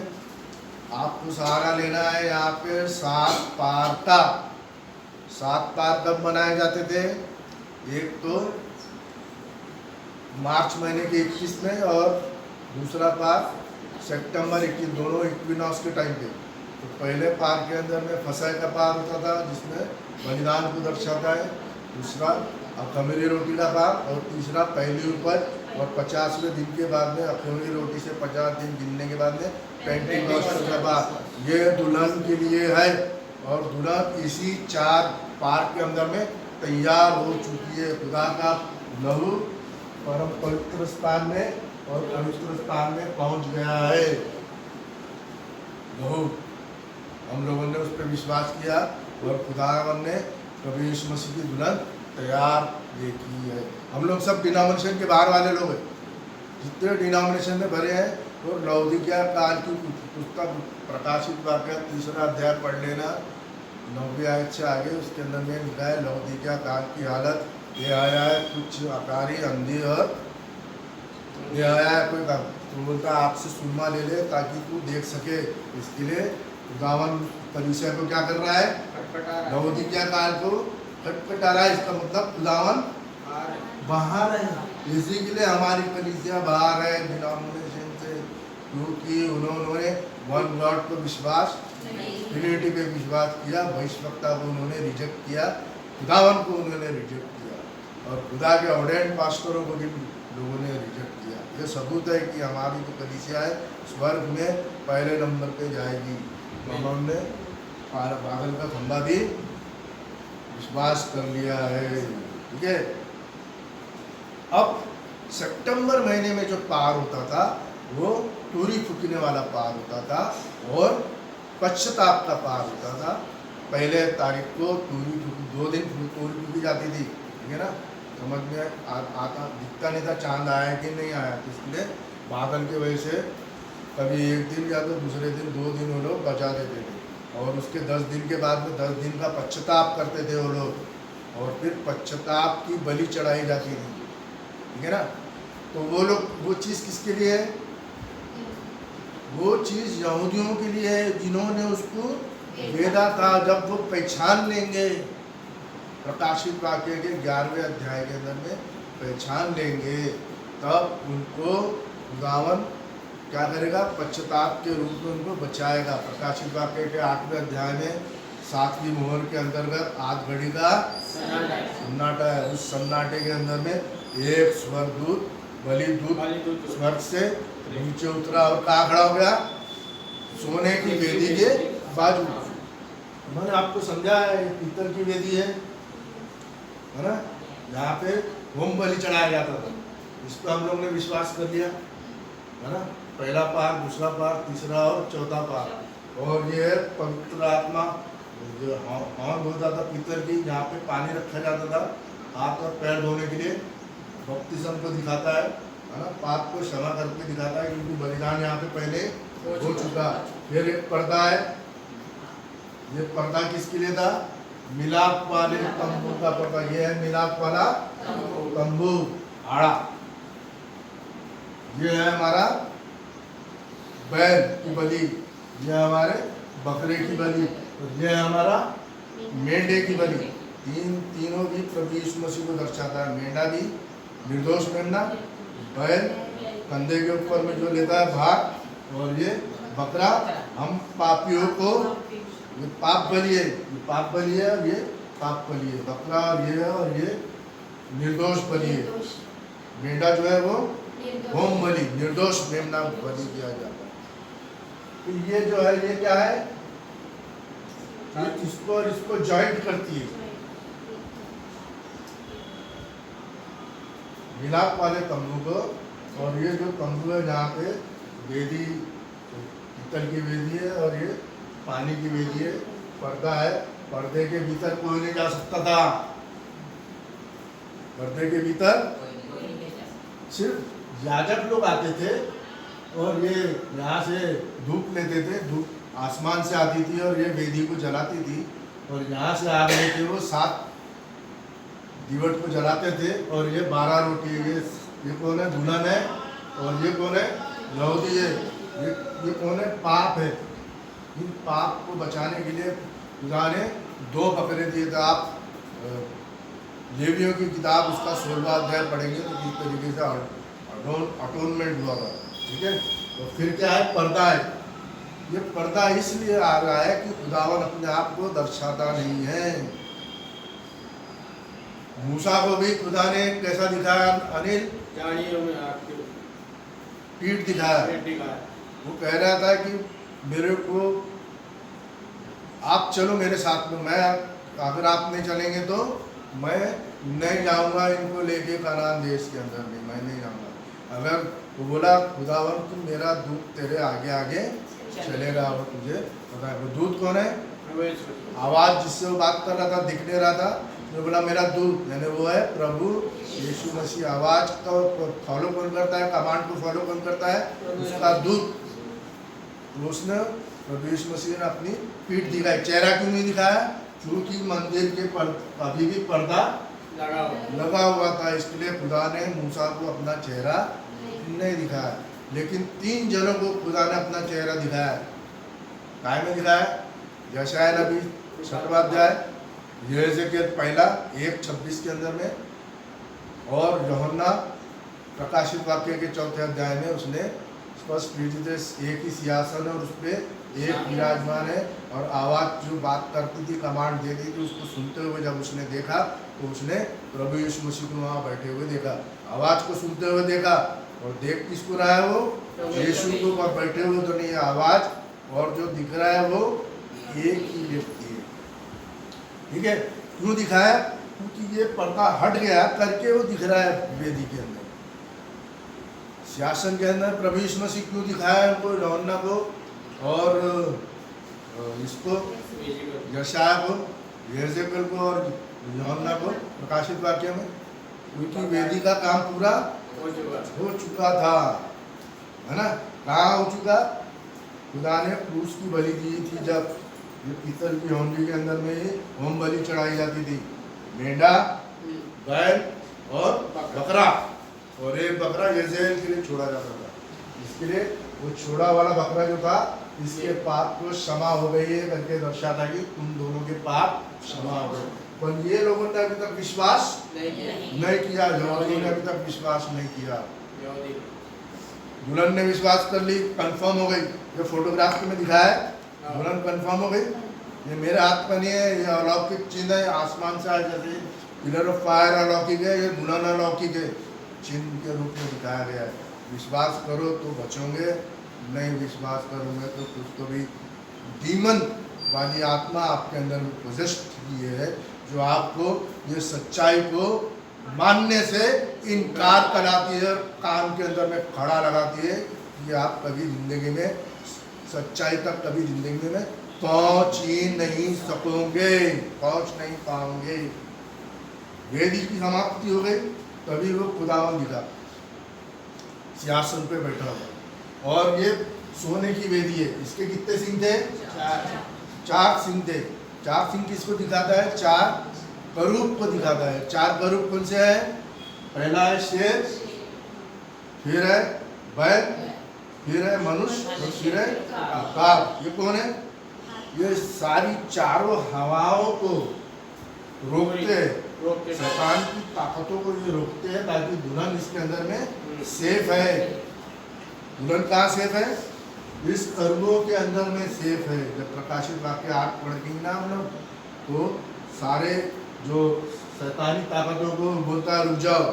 आपको सहारा लेना है यहाँ पे सात पार का। सात पार कब मनाए जाते थे? एक तो मार्च महीने के 21 में और दूसरा पार सितंबर 21, दोनों इक्विनॉक्स के टाइम पे। तो पहले पार के अंदर में फसह का पार होता था जिसमें बलिदान को दर्शाता है, दूसरा अखमीरी रोटी का पार, और तीसरा पहली उपज, और 50वें दिन के बाद में अखमीरी रोटी से 50 दिन गिनने के बाद में पेंटिकॉस्ट का पार। ये दुल्हन के लिए है, और दुल्हन इसी 4 पार के अंदर में तैयार हो चुकी है। खुदा का लहू परम पवित्र स्थान में और पवित्र स्थान में पहुंच गया है। बहुत हम लोगों ने उस पर विश्वास किया और खुदावन ने प्रभु यीशु मसीह की दुल्हन तैयार देखी है। हम लोग सब डिनोमिनेशन के बाहर वाले लोग हैं, जितने डिनोमिनेशन में भरे हैं। तो लौदीकिया काल की पुस्तक प्रकाशित वाक्य 3रा अध्याय पढ़ लेना, 9वीं आयत से आगे, उसके अंदर में लिखा है लौदीकिया काल की हालत। ये आया है कुछ अकारी, अंधी और ये आया है कोई काम, तो बोलता आपसे सुरमा ले ले ताकि तू देख सके। इसके लिए खुदावन कलीसिया को क्या कर रहा है? लौदीकिया काल को खटखटा रहा है। इसका मतलब खुदावन बाहर है। इसी के लिए हमारी कलीसिया बाहर है डिनोमिनेशन से, क्योंकि उन्होंने वन गॉड को विश्वास, ट्रिनिटी पे विश्वास किया। भविष्यवक्ता को उन्होंने रिजेक्ट किया, खुदावन को उन्होंने रिजेक्ट किया, और खुदा के ऑर्डेंड पास्टरों को भी लोगों ने रिजेक्ट किया। ये सबूत है कि हमारी जो कलीसिया है स्वर्ग में पहले नंबर पे जाएगी। उन्होंने बादल का खंभा भी विश्वास कर लिया है, ठीक है। अब सितंबर महीने में जो पार होता था वो टूरी फूकने वाला पार होता था और पश्चाताप का पार होता था। पहले तारीख को टूरी फूकी, 2 दिन टूरी फूकी जाती थी, ठीक है ना। समझ में आता दिखता नहीं था चांद आया कि नहीं आया, तो इसलिए बादल की वजह से कभी एक दिन या तो दूसरे दिन 2 दिन वो लोग बचा देते थे, और उसके 10 दिन के बाद में 10 दिन का पश्चाताप करते थे वो लोग, और फिर पश्चाताप की बलि चढ़ाई जाती थी, ठीक है ना। तो वो लोग वो चीज़ किसके लिए है? वो चीज़ यहूदियों के लिए है जिन्होंने उसको वेदा था। जब वो पहचान लेंगे, प्रकाशित वाक्य के 11वें अध्याय के अंदर में पहचान लेंगे, तब उनको खुदावन क्या करेगा? पश्चाताप के रूप में उनको बचाएगा। प्रकाशित वाक्य के 8वें अध्याय में 7वीं मोहर के अंतर्गत आध घड़ी का सन्नाटा है। उस सन्नाटे के अंदर में एक स्वर्गदूत बलिदूत स्वर्ग से नीचे उतरा और कहाँ खड़ा हो गया? सोने की वेदी के बाजू। मैंने आपको समझा है, पीतल की वेदी है ना, यहाँ पे होम बलि चढ़ाया जाता था। इस पर हम लोग ने विश्वास कर लिया है ना। पहला पार, दूसरा पार, तीसरा और चौथा पार। और ये पवित्र आत्मा जो हॉर्न होता था पीतल की, जहाँ पे पानी रखा जाता था हाथ और पैर धोने के लिए, बपतिस्म को दिखाता है ना, पाप को क्षमा करके दिखाता है, क्योंकि बलिदान यहाँ पे पहले हो चुका। फिर एक पर्दा है, ये पर्दा किसके लिए था? मिलाप वाले तंबू का पर्दा। ये है मिलाप वाला तंबू, आड़ा। ये है हमारा बैल की बलि, ये हमारे बकरे की बलि, और ये है हमारा मेंढे की बलि। तीनों भी प्रभु यीशु मसीह को दर्शाता है। मेंढा भी निर्दोष मेमना, बैल कंधे के ऊपर में जो लेता है भाग, और ये बकरा हम पापियों को, ये पाप बलि है, ये पाप बलि है, और ये पाप बलि है बकरा, और ये निर्दोष बलि है। मेंढा जो है वो होम बलि, निर्दोष मेमना बलि किया जाता है। तो ये जो है ये क्या है? इसको जॉइंट करती है। मिलाप वाले तंबू को, और ये जो तंबू है जहाँ पे वेदी पीतल की वेदी है, और ये पानी की वेदी है, पर्दा है। पर्दे के भीतर कोई नहीं जा सकता था। पर्दे के भीतर सिर्फ याजक लोग आते थे, और ये यहाँ से धूप लेते थे, धूप आसमान से आती थी और ये वेदी को जलाती थी, और यहाँ से आग लेके वो 7 दीवट को जलाते थे। और ये 12 रोटी, ये कौन है? दुल्हन है। और ये कौन है? यहूदी है। ये कौन है? पाप है। इन पाप को बचाने के लिए खुदा ने 2 बकरे दिए थे। आप लेवियों की किताब उसका 16वां अध्याय पढ़ेंगे तो किस तरीके से अटोनमेंट हुआ था, ठीक है। तो फिर क्या है? पर्दा है। ये पर्दा इसलिए आ रहा है कि खुदावन अपने आप को दर्शाता नहीं है। मूसा को भी खुदा ने कैसा दिखाया अनिल? झाड़ियों में आपके पीठ दिखाया। वो कह रहा था कि मेरे को आप चलो मेरे साथ में, मैं अगर आप नहीं चलेंगे तो मैं नहीं जाऊंगा इनको लेके कनान देश के अंदर में, मैं नहीं जाऊंगा। अगर तो बोला खुदावन तुम मेरा दूत तेरे आगे आगे चलेगा, और तुझे पता है वो दूत कौन है? आवाज़ जिससे वो बात कर रहा था, दिख नहीं रहा था, तो बोला मेरा दूत, यानी वो है प्रभु यीशु मसीह। आवाज़ को फॉलो कौन करता है? कमांड को फॉलो कौन करता है? उसका दूत। तो उसने प्रभु यीशु मसीह ने अपनी पीठ दिखाई। चेहरा क्यों नहीं दिखाया? क्योंकि मंदिर के अभी भी पर्दा लगा हुआ था, इसलिए खुदा ने मूसा को अपना चेहरा नहीं दिखाया। लेकिन 3 जनों को खुदा ने अपना चेहरा दिखाया। काय में दिखाया? यशायाह नबी 6वां अध्याय, यहेजकेल पहला 1:26 के अंदर में, और यूहन्ना प्रकाशित वाक्य के 4थे अध्याय में उसने स्पष्ट एक ही सिंहासन है और उस पर एक विराजमान है, और आवाज़ जो बात करती थी, कमांड देती थी, उसको सुनते हुए जब उसने देखा तो उसने प्रभु यीशु मसीह को वहाँ बैठे हुए देखा। आवाज़ को सुनते हुए देखा, और देख किसको रहा है? वो यीशु को, पर बैठे हुए तो नहीं है। आवाज़ और जो दिख रहा है वो एक ही व्यक्ति है, ठीक है। क्यों दिखाया? क्योंकि ये पर्दा हट गया करके वो दिख रहा है वेदी के अंदर, सिंहासन के अंदर। प्रभु यीशु मसीह क्यों दिखाया है उनको, यूहन्ना को और इसको, यशायाह को, यहेजकेल को और यूहन्ना को प्रकाशित वाक्य में? क्योंकि वेदी का काम पूरा हो चुका था, है ना। कहाँ हो चुका? खुदा ने क्रूस की बलि दी थी, जब ये पीतल की हौंडी के अंदर में ही होम बलि चढ़ाई जाती थी, मेंढा, बैल और बकरा, और एक बकरा यजेल के लिए छोड़ा जाता था। इसके लिए वो छोड़ा वाला बकरा जो था, इसके पाप को क्षमा हो गई है करके दर्शाता कि तुम दोनों के पाप क्षमा हो गए। पर ये लोगों ने अभी तक विश्वास नहीं किया, यहूदियों ने अभी तक विश्वास नहीं किया। दुल्हन ने विश्वास कर ली, कंफर्म हो गई। जो फोटोग्राफ में दिखाया है, दुल्हन कंफर्म हो गई, ये मेरे हाथ पर नहीं है, ये अलौकिक चिन्ह है, आसमान से आए, जैसे पिलर ऑफ फायर अलौकिक है, ये दुल्हन अलौकिक है, चिन्ह के रूप में दिखाया गया है। विश्वास करो तो बचोगे, नहीं विश्वास करोगे तो कुछ तो भी डीमन वाली आत्मा आपके अंदर में पोजेस्ट की है, जो आपको ये सच्चाई को मानने से इनकार कराती है, काम के अंदर में खड़ा लगाती है कि आप कभी जिंदगी में सच्चाई तक कभी जिंदगी में पहुंच ही नहीं सकोगे, पहुंच नहीं पाओगे। वेदी की समाप्ति हो गई, तभी वो खुदावन दिखा सिंहासन पे बैठा हुआ, और ये सोने की वेदी है। इसके कितने सिंह थे? चार सिंह थे। चार सिंह किसको दिखाता है? चार करूब को दिखाता है। चार करूब कौन से है? पहला है शेर, फिर है बैल, फिर है मनुष्य, और फिर है अकाब। ये कौन है? ये सारी चारों हवाओं को रोकते हैं, शैतान की ताकतों को ये रोकते हैं, ताकि दुल्हन इसके अंदर में सेफ है। दुल्हन कहाँ सेफ है? इस करूबों के अंदर में सेफ है। जब प्रकाशित वाक्य 8 पढ़ेंगे ना हम लोग, तो सारे जो शैतानी ताकतों को बोलता है रुक जाओ,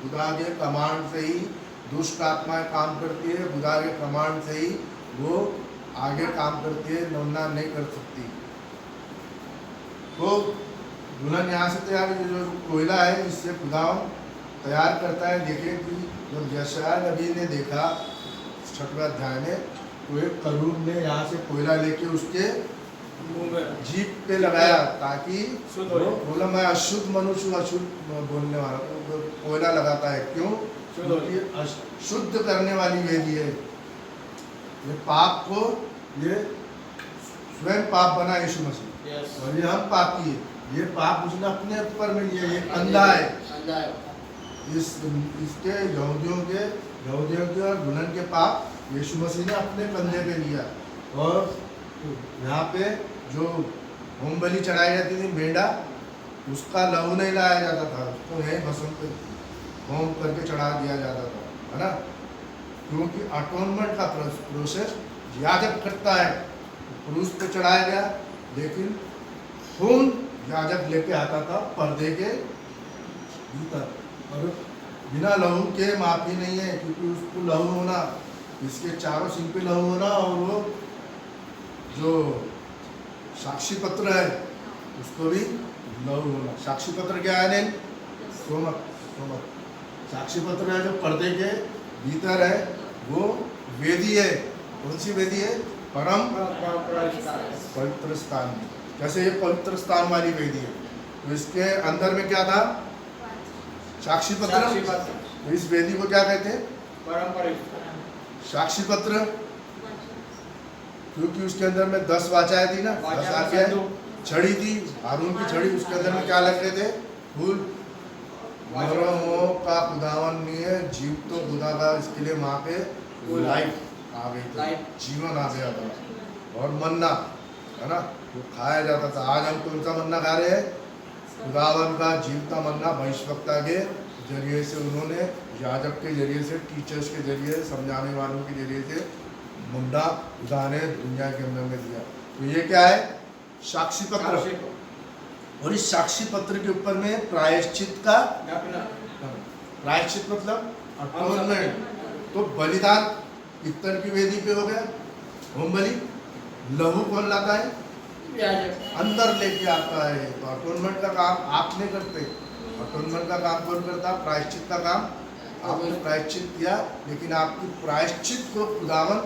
खुदा के कमांड से ही दुष्ट आत्माएं काम करती है, खुदा के कमांड से ही वो आगे काम करती है, नवना नहीं कर सकती। तो दुल्हन यहाँ से तैयार, जो कोयला है इससे खुदा तैयार करता है। देखिए कि जब यशायाह नबी ने देखा 6वें अध्याय में, तो एक करूब ने यहाँ से कोयला लेके उसके जीभ पे लगाया, ताकि बोला मैं अशुद्ध मनुष्य, अशुद्ध बोलने वाला, तो कोयला लगाता है। क्यों? क्योंकि शुद्ध करने वाली वेदी है। ये पाप को, ये स्वयं पाप बना यीशु मसीह, और ये हम पापी है। ये पाप उसने अपने ऊपर में लिया, ये अंधा है। इसके यहूदियों के और दुल्हन के पाप यीशु मसीह ने अपने कंधे पे लिया। और यहाँ पे जो होम बलि चढ़ाई जाती थी, मेंढा, उसका लहू नहीं लाया जाता था, उसको यही भस्म पे होम करके चढ़ा दिया जाता था, है ना। क्योंकि अटोनमेंट का प्रोसेस याजक करता है, क्रूस पे चढ़ाया गया, लेकिन खून याजक लेके आता था पर्दे के भीतर, और बिना लहू के माफी नहीं है, क्योंकि उसको लहू होना, इसके चारों सिंह पे लहू होना, और वो जो साक्षी पत्र है उसको भी लहू होना। साक्षी पत्र क्या है? नहीं, सोमक साक्षी पत्र है जो पर्दे के भीतर है, वो वेदी है। कौन सी वेदी है? परम पवित्र स्थान। जैसे ये पवित्र स्थान वाली वेदी है, तो इसके अंदर में क्या था? साक्षी पत्र। तो इस वेदी को क्या कहते हैं? परम पवित्र साक्षी पत्र, क्योंकि उसके अंदर में 10 वाचाएं थी ना, 10 आज्ञाएं, छड़ी थी, हारून की छड़ी, उसके अंदर में क्या लग रहे थे? फूल। मरों का खुदावन नहीं है, जीव तो खुदा का, इसके लिए वहाँ पे लाइफ आ गई थी, जीवन आ गया था। और मन्ना, है ना, वो खाया जाता था। आज हम कौन सा मन्ना खा रहे हैं? खुदावन का जीवता मन्ना, भविष्यवक्ता के जरिए से, उन्होंने याजक के जरिए से, टीचर्स के जरिए, समझाने वालों के जरिए से मुंडा खुदा ने दुनिया के अंदर में दिया। तो ये क्या है? साक्षी पत्र। और इस साक्षी पत्र के ऊपर में प्रायश्चित का, प्रायश्चित मतलब अटोनमेंट। तो बलिदान पित्तर की वेदी पे हो गया, होम बलि। लहू कौन लाता है? अंदर लेके आता है। तो अटोनमेंट का काम आप नहीं करते, अटोनमेंट का काम कौन करता? प्रायश्चित का काम आपने प्रायश्चित किया, लेकिन आपकी प्रायश्चित को खुदावन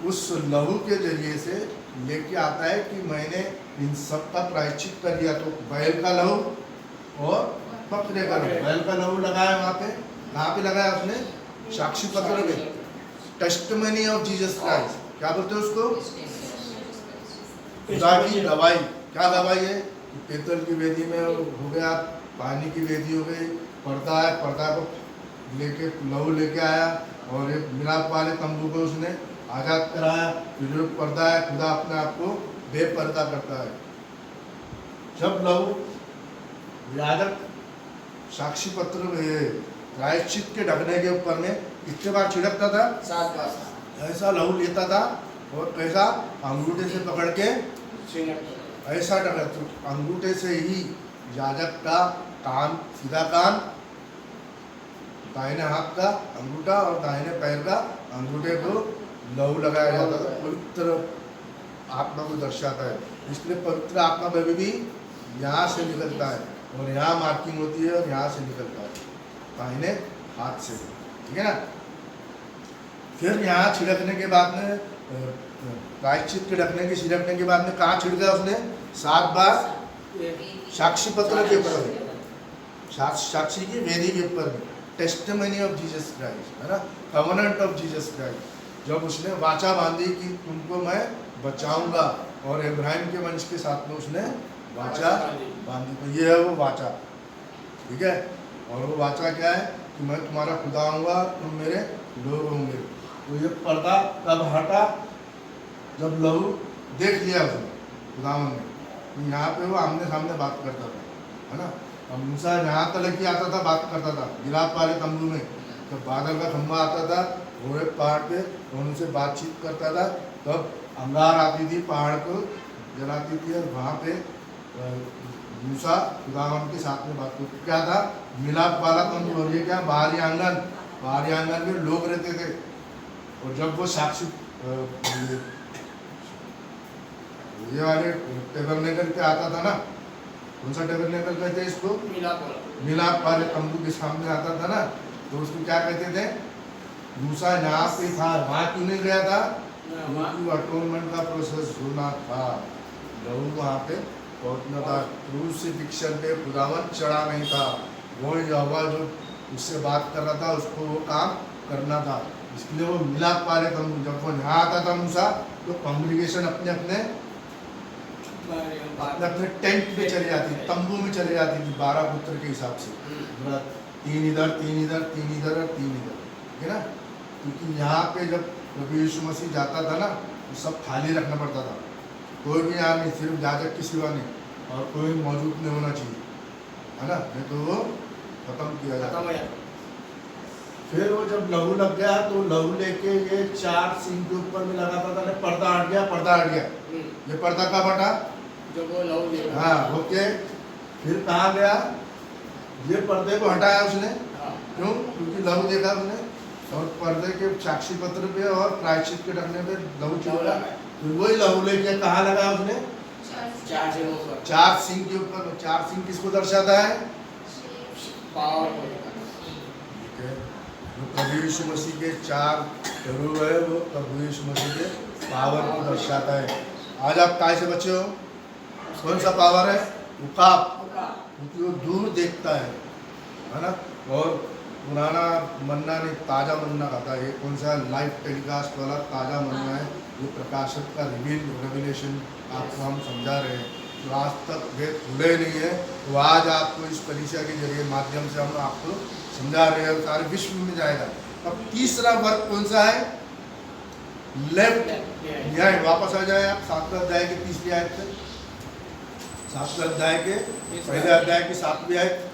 उस लहू के जरिए से लेके आता है कि मैंने इन सब का प्रायश्चित कर दिया। तो बैल का लहू और पकड़े कर बैल का लहू लगाया वहाँ पे, कहाँ पे लगाया उसने? साक्षी पत्र पे, टेस्टिमनी ऑफ जीसस क्राइस्ट। क्या बोलते हैं उसको? खुदा की गवाही। क्या गवाही है? पीतल की वेदी में हो गया, पानी की वेदी हो गई, पर्दा है, पर्दा को लेके लहू लेके आया और एक मिलाप वाले तंबू को उसने आज़ाद कराया। फिर जो पर्दा है, खुदा अपने आप को बेपर्दा करता है। जब लहू याजक साक्षी पत्र में प्रायश्चित के ढकने के ऊपर में कितने बार छिड़कता था? 7 बार। ऐसा लहू लेता था और कैसा अंगूठे से पकड़ के ऐसा ढका, अंगूठे से ही याजक का कान, सीधा कान, दाहिने हाथ का अंगूठा और दाहिने पैर का अंगूठे को लहू लगाया जाता था। पवित्र आत्मा को दर्शाता है, इसलिए पवित्र आत्मा में भी यहाँ से निकलता है और यहाँ मार्किंग होती है और यहाँ से निकलता है दाहिने हाथ से, ठीक है ना। फिर यहाँ छिड़कने के बाद में प्रायश्चित के ढकने के छिड़कने के बाद में कहाँ छिड़का उसने? 7 बार साक्षी पत्र के ऊपर में, साक्षी की वेदी के ऊपर में, टेस्टिमनी ऑफ जीसस क्राइस्ट, है ना, कवनेंट ऑफ जीसस क्राइस्ट। जब उसने वाचा बांधी कि तुमको मैं बचाऊंगा और इब्राहिम के वंश के साथ में उसने वाचा बांधी, तो ये है वो वाचा, ठीक है। और वो वाचा क्या है? कि मैं तुम्हारा खुदा आऊँगा, तुम मेरे लोग होंगे। तो ये पर्दा कब हटा? जब लहू देख लिया उसने खुदावन ने, तो यहाँ पे वो आमने सामने बात करता था, है ना। अब मूसा यहाँ तक ही आता था, बात करता था गिलाप वाले तंबू में, जब तो बादल का खंभा आता था घोड़े पहाड़ पे और उनसे बातचीत करता था, तब अंगार आती थी, पहाड़ को जलाती थी और वहाँ पे मूसा खुदावन के साथ में बात करती। क्या था? मिलाप वाला तंबू। और ये क्या? बाहरी आंगन में लोग रहते थे। और जब वो साक्षी ये वाले टेबरनेकल पे आता था ना, कौन सा टेबरनेकल कहते हैं इसको? मिलाप वाले तंबू के सामने आता था ना, तो उसको क्या कहते थे? मूसा यहाँ पे था, वहाँ क्यों नहीं गया था? क्योंकि अटोनमेंट का प्रोसेस होना था, लहू वहाँ पे पहुँचना था। क्रूसिफिक्शन पे खुदावन चढ़ा नहीं था, वो यहोवा जो उससे बात कर रहा था उसको वो काम करना था, इसलिए वो मिलाप वाले तंबू। जब वो यहाँ आता था मूसा, तो कॉन्ग्रीगेशन अपने अपने टेंट में चली जाती, तंबू में चली जाती थी 12 पुत्र के हिसाब से, 3 इधर 3 इधर 3 इधर और 3 इधर, ठीक है ना। क्योंकि यहाँ पे जब प्रभु यीशु मसीह जाता था ना, तो सब खाली रखना पड़ता था, कोई भी यहाँ नहीं, सिर्फ याजक की सिवा नहीं, और कोई मौजूद नहीं होना चाहिए, है ना, नहीं तो वो खत्म किया जाता। फिर वो जब लहू लग गया तो लहू लेके ये 4 सिंह के ऊपर में लगाता था, पर्दा हट गया, पर्दा हट गया। ये पर्दा कब हटा? जब वो लहू ले, हाँ, ओके। फिर कहाँ गया? ये पर्दे को हटाया उसने, क्यों? क्योंकि लहू देखा उसने, और पर्दे के साक्षी पत्र पे और प्रायश्चित के ढकने पे लहू चिपका, तो वही लहू लेके कहाँ लगाया उसने? 4 सिंह के ऊपर। 4 सिंह किसको दर्शाता है? पावर। प्रभु यीशु मसीह के 4 करूब है, वो प्रभु यीशु मसीह के पावर को दर्शाता है। आज आप काय से बचे हो? कौन सा पावर है? उकाब, क्योंकि वो दूर देखता है ना। और पुराना मन्ना नहीं, ताज़ा मन्ना खाता है। ये कौन सा लाइव टेलीकास्ट वाला ताज़ा मन्ना है, ये प्रकाशक का रेवलेशन आपको हम समझा रहे हैं, जो आज तक वेद खुले नहीं है, तो आज आपको इस कलीसिया के जरिए माध्यम से हम आपको समझा रहे हैं, सारे विश्व में जाएगा। अब तीसरा वर्ग कौन सा है? लेफ्ट। यहाँ वापस आ जाए आप 7वें अध्याय के 3री आयत से, 7वें अध्याय के पहले अध्याय की 7वीं आयत।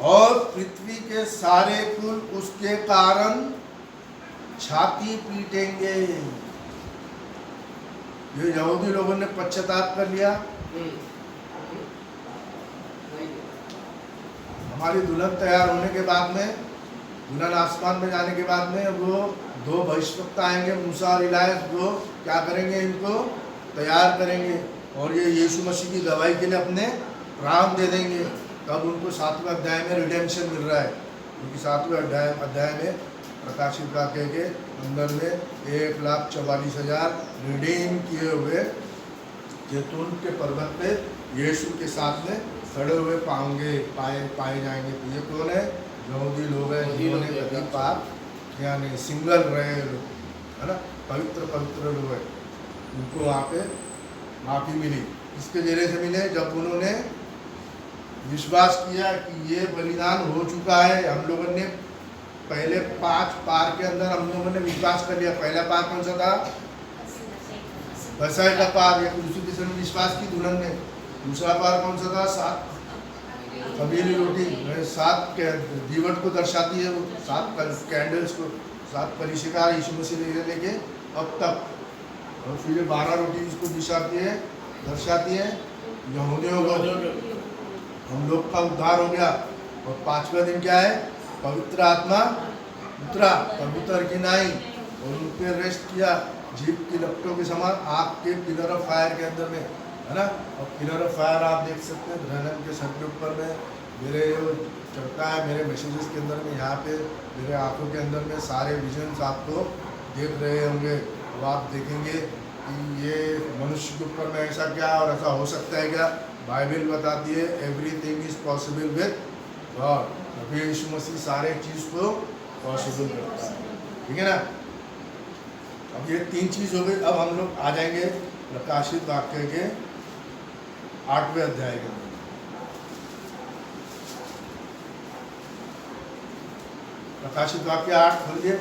और पृथ्वी के सारे कुल उसके कारण छाती पीटेंगे। ये यहूदी लोगों ने पश्चाताप कर लिया, हमारी दुल्हन तैयार होने के बाद में, दुल्हन आसमान में जाने के बाद में, वो 2 भविष्यवक्ता आएंगे, मूसा और इलियास, वो क्या करेंगे? इनको तैयार करेंगे और ये यीशु मसीह की गवाही के लिए अपने प्राण दे देंगे। तब उनको 7वें अध्याय में रिडेम्पशन मिल रहा है, क्योंकि 7वें अध्याय में प्रकाशित वाक्य के अंदर में 1,44,000 रिडीम किए हुए जैतून के पर्वत पे यीशु के साथ में खड़े हुए पाए जाएंगे। तो ये कौन है? यहूदी लोग हैं जिन्होंने कभी पाप किया नहीं, सिंगल रहे लोग, है ना, पवित्र लोग हैं। उनको वहाँ पे माफ़ी मिली। इसके जरिए से मिले जब उन्होंने विश्वास किया कि ये बलिदान हो चुका है। हम लोगों ने पहले 5 पार के अंदर हम लोगों ने विश्वास कर लिया। पहला पार कौन सा था? फसह का पार, या यीशु किसी ने विश्वास की दुल्हन ने। दूसरा पार कौन सा था? 7 खमीरी रोटी, 7 दीवट को दर्शाती है वो, 7 कैंडल्स को, 7 परिशिका यीशु मसीह ने लेके अब तक। और फिर ये 12 रोटी इसको दर्शाती है यहूदियों को। हम लोग का उद्धार हो गया। और 5वां दिन क्या है? पवित्र आत्मा उतरा, कबूतर की नाई, और उन पे रेस्ट किया जीप की लपटों के समान, आग के पिलर ऑफ फायर के अंदर में, है ना। और पिलर ऑफ फायर आप देख सकते हैं धरन के सर के ऊपर में मेरे जो चढ़ता है मेरे मैसेजेस के अंदर में, यहाँ पे मेरे आंखों के अंदर में सारे विजन्स आपको देख रहे होंगे। अब आप देखेंगे कि ये मनुष्य के ऊपर में ऐसा क्या और ऐसा हो सकता है क्या? बाइबल बताती है everything is possible with God. अभी यीशु मसीह सारे चीज़ को पॉसिबल करता है, ठीक है ना। अब ये 3 चीज़ हो गई। अब हम लोग आ जाएंगे प्रकाशित वाक्य के 8वें अध्याय के अंदर। प्रकाशित वाक्य 8 खोलिए।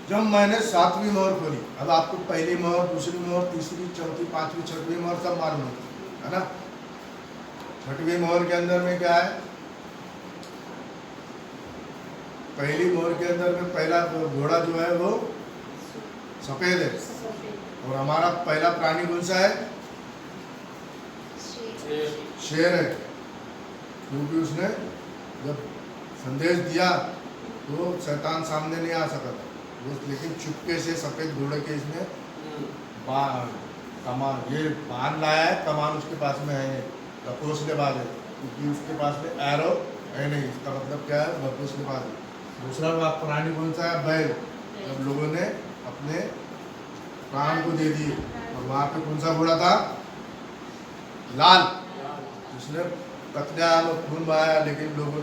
जब मैंने 7वीं मोहर खोली, अब आपको पहली मोहर, दूसरी मोहर, तीसरी, चौथी, 5वीं, 6वीं मोहर सब मालूम है ना। 6वीं मोहर के अंदर में क्या है? पहली मोहर के अंदर में पहला घोड़ा जो है वो सफेद है। और हमारा पहला प्राणी कौन सा है? शेर है। क्योंकि उसने जब संदेश दिया तो शैतान सामने नहीं आ सका था, लेकिन चुपके से सफेद घोड़े के इसने कमान ये बांध लाया है। कमान उसके पास में है, बकरोसलेबाज है, क्योंकि उसके पास में एरो है नहीं। इसका मतलब क्या है? बकरोसलेबाज है। दूसरा प्राणी कौन सा है? बैल। जब लोगों ने अपने प्राण को दे दिए, और वहाँ पे कौन सा घोड़ा था? लाल। उसने कत्लेआम खून बहाया, लेकिन लोगों